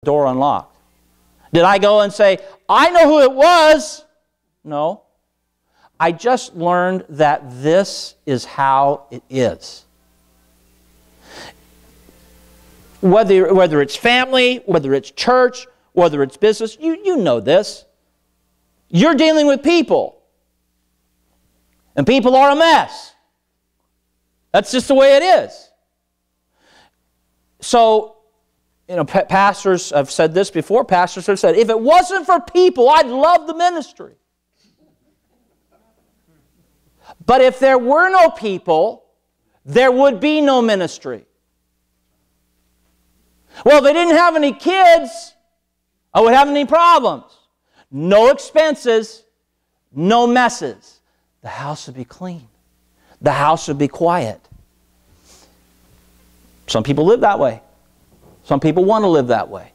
door unlocked. Did I go and say, I know who it was? No. I just learned that this is how it is. Whether it's family, whether it's church, whether it's business, you know this. You're dealing with people. And people are a mess. That's just the way it is. So, pastors have said this before. Pastors have said, if it wasn't for people, I'd love the ministry. But if there were no people, there would be no ministry. Well, if they didn't have any kids, I would have any problems. No expenses, no messes. The house would be clean. The house would be quiet. Some people live that way. Some people want to live that way.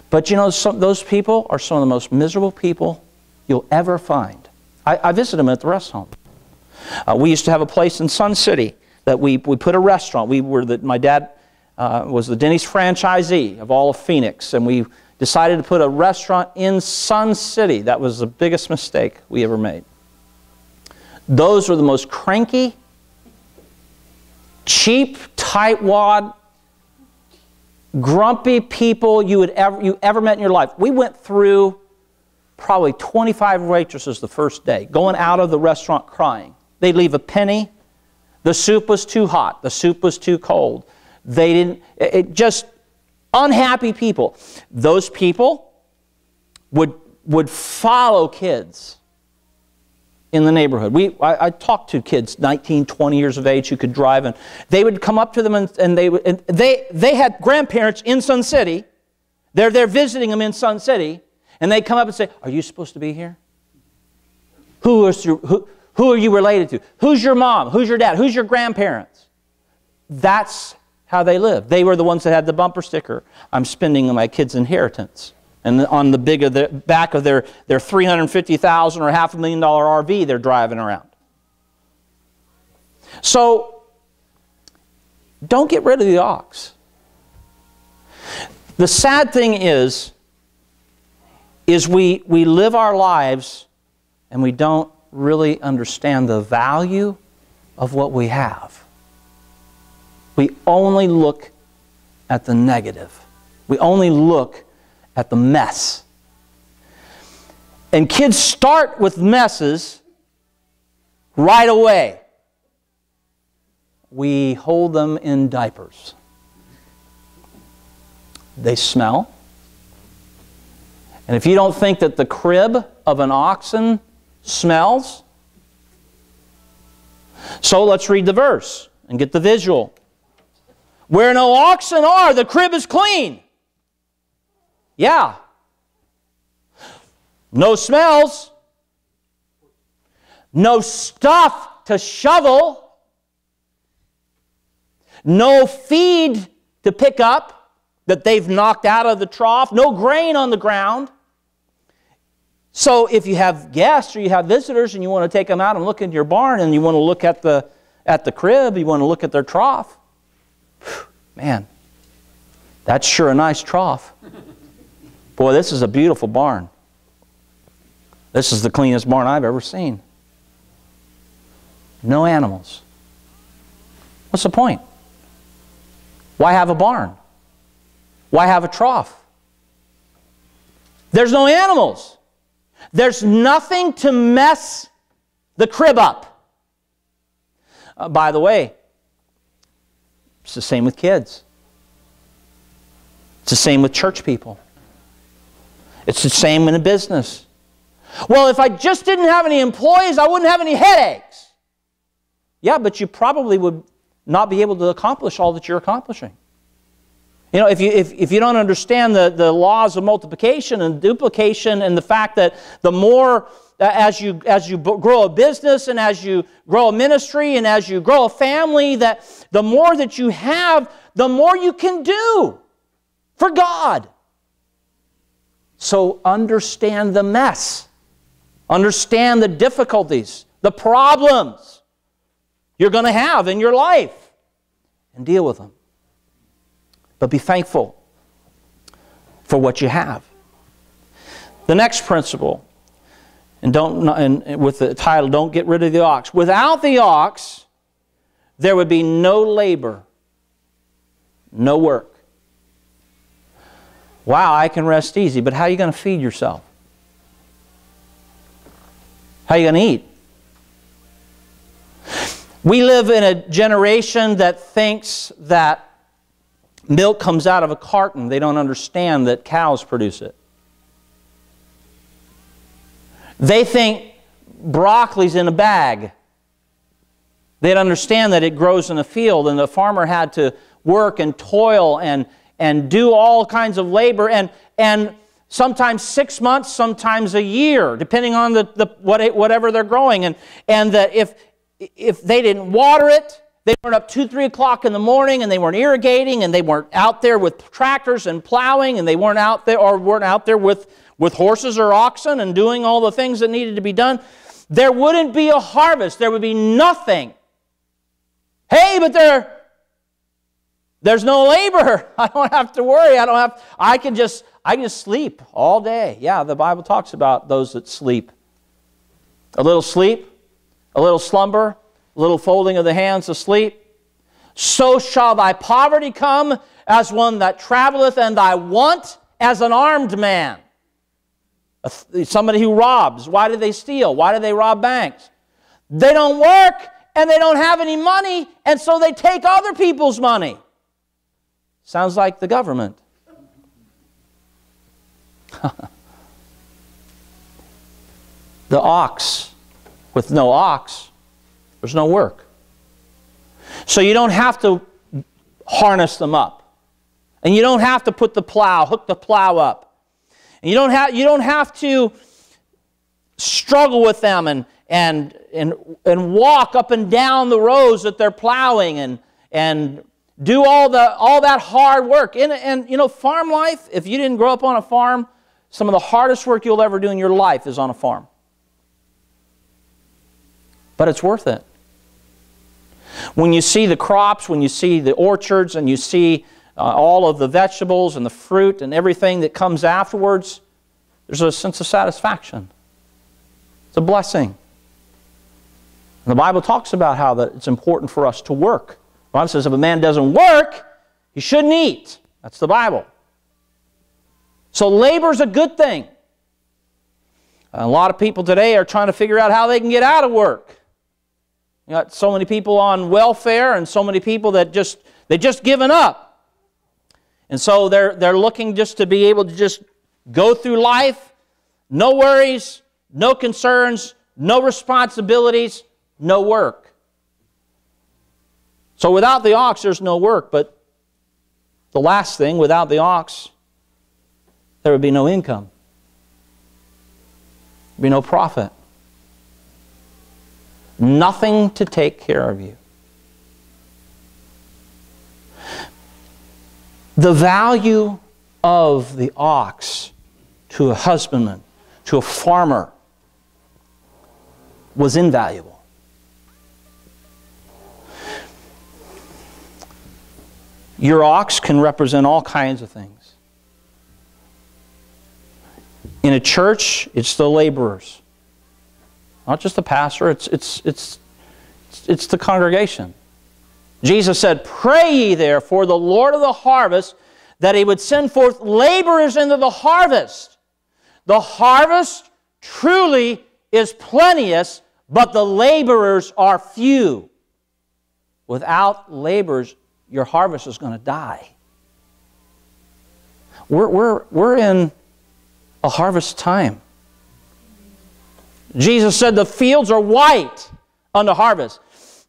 But those people are some of the most miserable people you'll ever find. I visited them at the rest home. We used to have a place in Sun City that we put a restaurant. My dad was the Denny's franchisee of all of Phoenix, and we decided to put a restaurant in Sun City. That was the biggest mistake we ever made. Those were the most cranky, cheap, tightwad, grumpy people you ever met in your life. We went through probably 25 waitresses the first day, going out of the restaurant crying. They'd leave a penny. The soup was too hot. The soup was too cold. Just unhappy people. Those people would follow kids in the neighborhood. I talked to kids 19, 20 years of age who could drive, and they would come up to them and they had grandparents in Sun City. They're there visiting them in Sun City, and they'd come up and say, "Are you supposed to be here? Who are you related to? Who's your mom? Who's your dad? Who's your grandparents?" That's how they lived. They were the ones that had the bumper sticker, "I'm spending my kids' inheritance." And on the back of their $350,000 or $500,000 RV they're driving around. So, don't get rid of the ox. The sad thing is we live our lives and we don't really understand the value of what we have. We only look at the negative. We only look at the mess. And kids start with messes right away. We hold them in diapers. They smell. And if you don't think that the crib of an oxen smells, so let's read the verse and get the visual. Where no oxen are, the crib is clean. Yeah. No smells. No stuff to shovel. No feed to pick up that they've knocked out of the trough. No grain on the ground. So if you have guests or you have visitors and you want to take them out and look in your barn and you want to look at the crib, you want to look at their trough, man, that's sure a nice trough. Boy, this is a beautiful barn. This is the cleanest barn I've ever seen. No animals. What's the point? Why have a barn? Why have a trough? There's no animals. There's nothing to mess the crib up. By the way, it's the same with kids. It's the same with church people. It's the same in a business. Well, if I just didn't have any employees, I wouldn't have any headaches. Yeah, but you probably would not be able to accomplish all that you're accomplishing. If you don't understand the laws of multiplication and duplication and the fact that the more as you grow a business and as you grow a ministry and as you grow a family, that the more that you have, the more you can do for God. So understand the mess. Understand the difficulties, the problems you're going to have in your life, and deal with them. But be thankful for what you have. The next principle, and with the title, Don't Get Rid of the Ox. Without the ox, there would be no labor, no work. Wow, I can rest easy, but how are you going to feed yourself? How are you going to eat? We live in a generation that thinks that milk comes out of a carton. They don't understand that cows produce it. They think broccoli's in a bag. They don't understand that it grows in a field, and the farmer had to work and toil and do all kinds of labor, and sometimes 6 months, sometimes a year, depending on whatever they're growing. And that if they didn't water it, they weren't up 2, 3 o'clock in the morning, and they weren't irrigating, and they weren't out there with tractors and plowing, and they weren't out there with horses or oxen and doing all the things that needed to be done, there wouldn't be a harvest. There would be nothing. Hey, but there's no labor. I don't have to worry. I can just sleep all day. Yeah, the Bible talks about those that sleep. A little sleep, a little slumber, a little folding of the hands asleep. So shall thy poverty come as one that traveleth, and thy want as an armed man. Somebody who robs. Why do they steal? Why do they rob banks? They don't work, and they don't have any money, and so they take other people's money. Sounds like the government. The ox. With no ox, there's no work. So you don't have to harness them up. And you don't have to hook the plow up. And you don't have to struggle with them and walk up and down the rows that they're plowing and do all that hard work. And you know, farm life, if you didn't grow up on a farm, some of the hardest work you'll ever do in your life is on a farm. But it's worth it. When you see the crops, when you see the orchards, and you see all of the vegetables and the fruit and everything that comes afterwards, there's a sense of satisfaction. It's a blessing. And the Bible talks about how that it's important for us to work. The Bible says if a man doesn't work, he shouldn't eat. That's the Bible. So labor is a good thing. A lot of people today are trying to figure out how they can get out of work. You got so many people on welfare and so many people that they just given up. And so they're looking just to be able to just go through life, no worries, no concerns, no responsibilities, no work. So without the ox, there's no work. But the last thing, without the ox, there would be no income. There would be no profit. Nothing to take care of you. The value of the ox to a husbandman, to a farmer, was invaluable. Your ox can represent all kinds of things. In a church, it's the laborers. Not just the pastor, it's the congregation. Jesus said, "Pray ye therefore the Lord of the harvest, that He would send forth laborers into the harvest. The harvest truly is plenteous, but the laborers are few." Without laborers, your harvest is going to die. We're in a harvest time. Jesus said the fields are white unto harvest.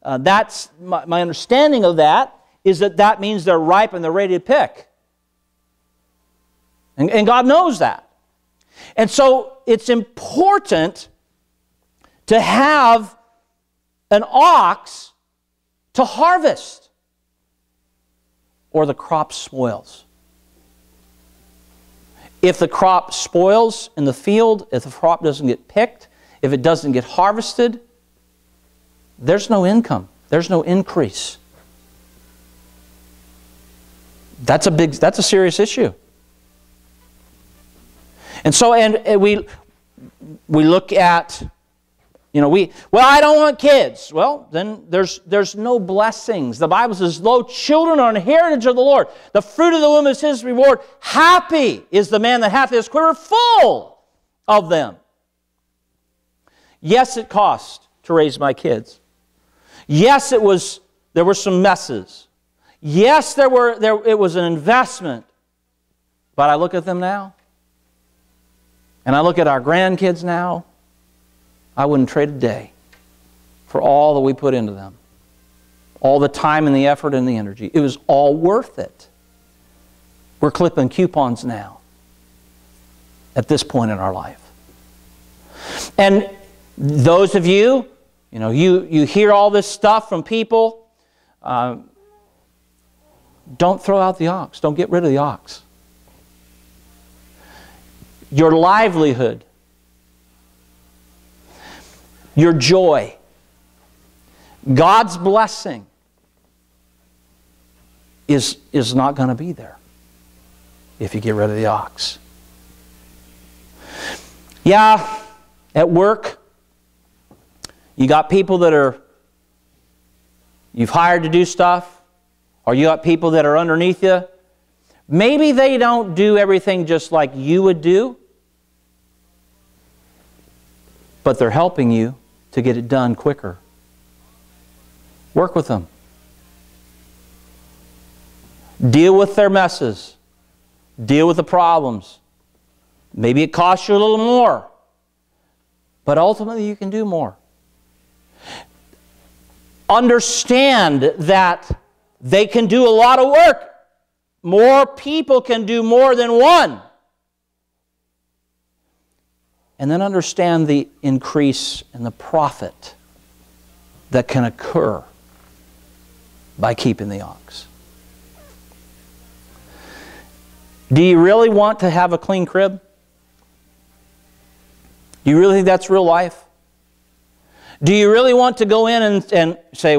That's my understanding of that, is that means they're ripe and they're ready to pick. And God knows that. And so it's important to have an ox to harvest, or the crop spoils. If the crop spoils in the field, if the crop doesn't get picked, if it doesn't get harvested, there's no income. There's no increase. That's a serious issue. And so, and we look at, well, I don't want kids. Well, then there's no blessings. The Bible says, lo, children are an heritage of the Lord. The fruit of the womb is His reward. Happy is the man that hath his quiver full of them. Yes, it cost to raise my kids. Yes, there were some messes. Yes, it was an investment. But I look at them now, and I look at our grandkids now, I wouldn't trade a day for all that we put into them. All the time and the effort and the energy. It was all worth it. We're clipping coupons now at this point in our life. And those of you, you hear all this stuff from people. Don't throw out the ox. Don't get rid of the ox. Your livelihood, your joy, God's blessing is not going to be there if you get rid of the ox. Yeah, at work, you got people that you've hired to do stuff, or you got people that are underneath you. Maybe they don't do everything just like you would do, but they're helping you to get it done quicker. Work with them. Deal with their messes. Deal with the problems. Maybe it costs you a little more, but ultimately you can do more. Understand that they can do a lot of work. More people can do more than one. And then understand the increase in the profit that can occur by keeping the ox. Do you really want to have a clean crib? Do you really think that's real life? Do you really want to go in and say,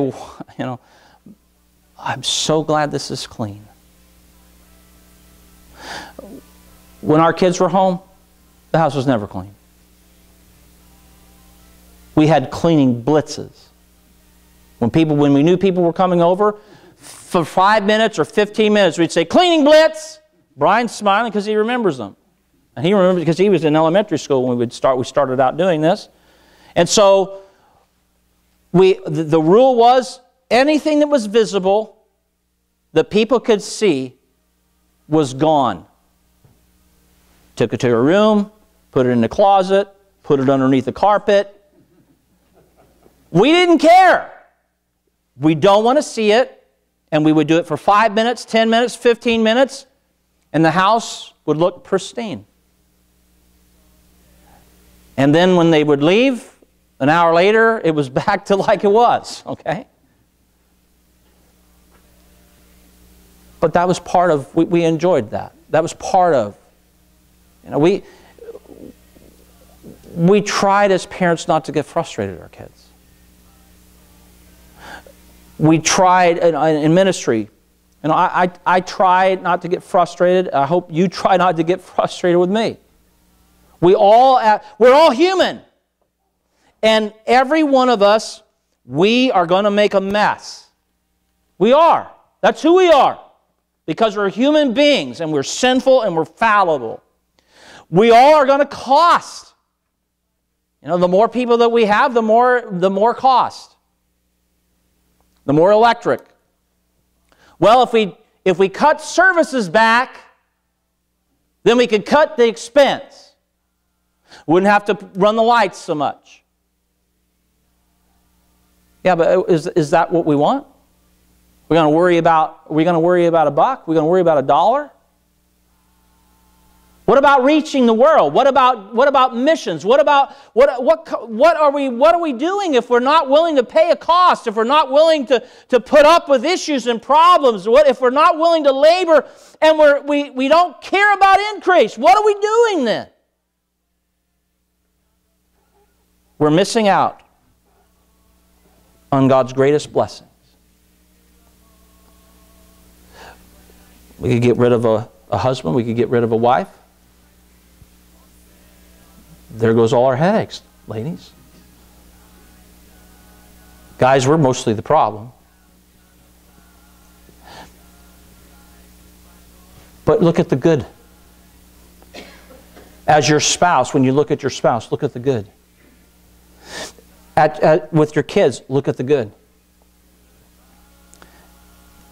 I'm so glad this is clean? When our kids were home, the house was never clean. We had cleaning blitzes. When we knew people were coming over, for 5 minutes or 15 minutes, we'd say, "Cleaning blitz!" Brian's smiling because he remembers them. And he remembers because he was in elementary school when we started out doing this. And so the rule was anything that was visible that people could see was gone. Took it to a room, put it in the closet, put it underneath the carpet. We didn't care. We don't want to see it, and we would do it for 5 minutes, 10 minutes, 15 minutes, and the house would look pristine. And then when they would leave, an hour later, it was back to like it was, okay? But that was part of, we enjoyed that. That was part of, we tried as parents not to get frustrated with our kids. We tried in ministry. I tried not to get frustrated. I hope you try not to get frustrated with me. We're all human. And every one of us, we are going to make a mess. We are. That's who we are. Because we're human beings and we're sinful and we're fallible. We all are going to cost. The more people that we have, the more cost. The more electric. Well, if we cut services back, then we could cut the expense. Wouldn't have to run the lights so much. Yeah, but is that what we want? Are we going to worry about a buck? Are we going to worry about $1? What about reaching the world? What about missions? What are we doing if we're not willing to pay a cost? If we're not willing to put up with issues and problems? What if we're not willing to labor and we don't care about increase? What are we doing then? We're missing out on God's greatest blessings. We could get rid of a husband. We could get rid of a wife. There goes all our headaches, ladies. Guys, we're mostly the problem. But look at the good. As your spouse, when you look at your spouse, look at the good. With your kids, look at the good.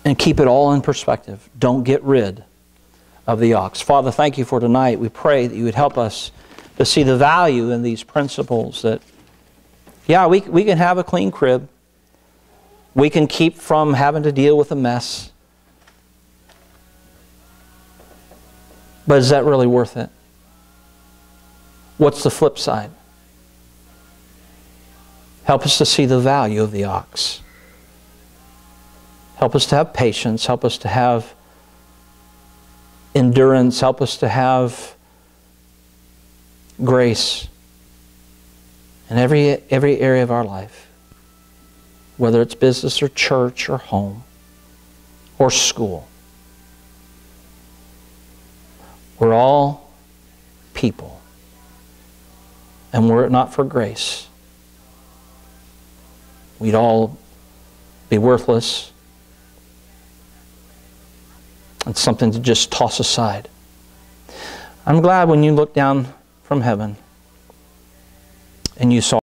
And keep it all in perspective. Don't get rid of the ox. Father, thank you for tonight. We pray that you would help us to see the value in these principles that, yeah, we can have a clean crib. We can keep from having to deal with a mess. But is that really worth it? What's the flip side? Help us to see the value of the ox. Help us to have patience. Help us to have endurance. Help us to have grace in every area of our life, whether it's business or church or home or school. We're all people. And were it not for grace, we'd all be worthless and something to just toss aside. I'm glad when you looked down from heaven and you saw